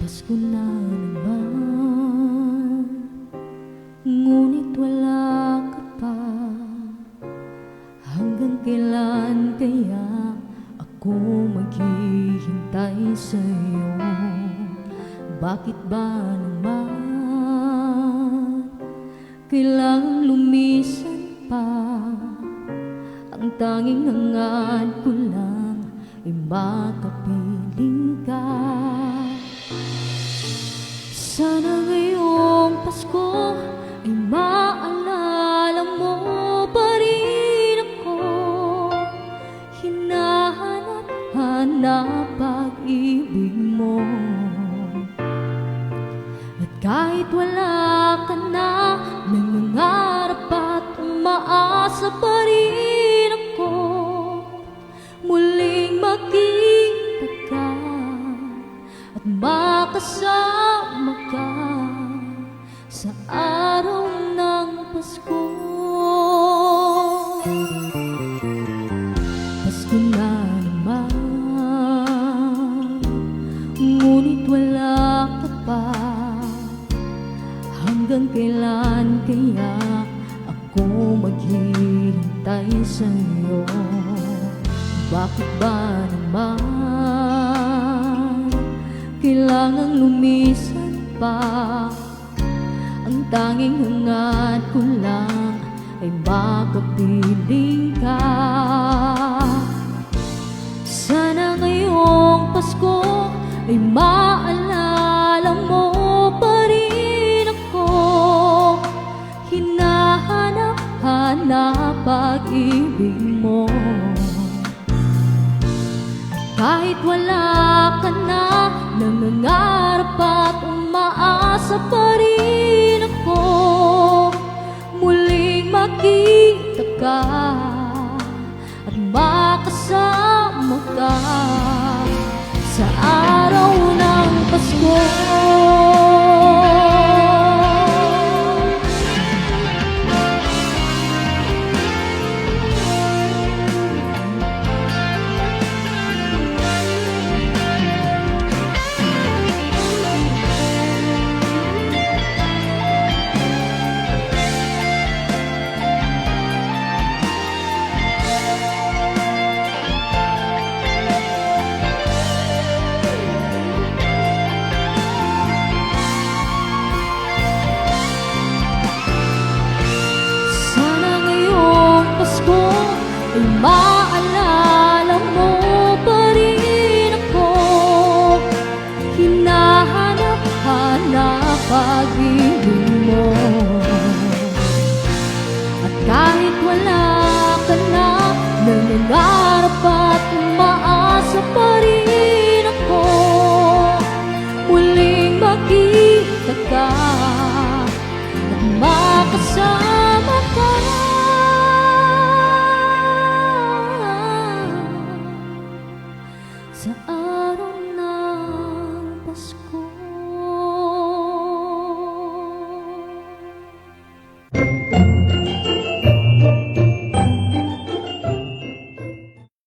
Pasko na naman, ngunit wala ka pa. Hanggang kailan kaya ako maghihintay sa'yo? Bakit ba naman kailangang lumisan pa? Ang tanging hangad ko lang ay makapiling ka. Sana ngayong Pasko ay maalala mo pa rin ako. Hinahanap-hanap pag-ibig mo. At kahit wala ka na, nangangarap at umaasa pa rin ako. Muling makita ka at makasama ka sa araw ng Pasko. Pasko na naman, ngunit wala ka pa. Hanggang kailan kaya ako maghihintay sa'yo? Bakit ba naman kailangang lumisan pa? Ang tanging hangad ko lang ay makapiling ka. Sana ngayong Pasko ay maalala mo pa rin ako. Hinahanap-hanap pag-ibig mo. Kahit wala ka na, nangangarap at umaasa pa rin ako. Muling makita ka at makasama ka sa araw ng Pasko. Ay maalala mo pa rin ako. Hinahanap-hanap pag-ibig mo. At kahit wala ka na, nangangarap at umaasa pa rin ako. Muling makita ka at makasama ka sa araw ng Pasko.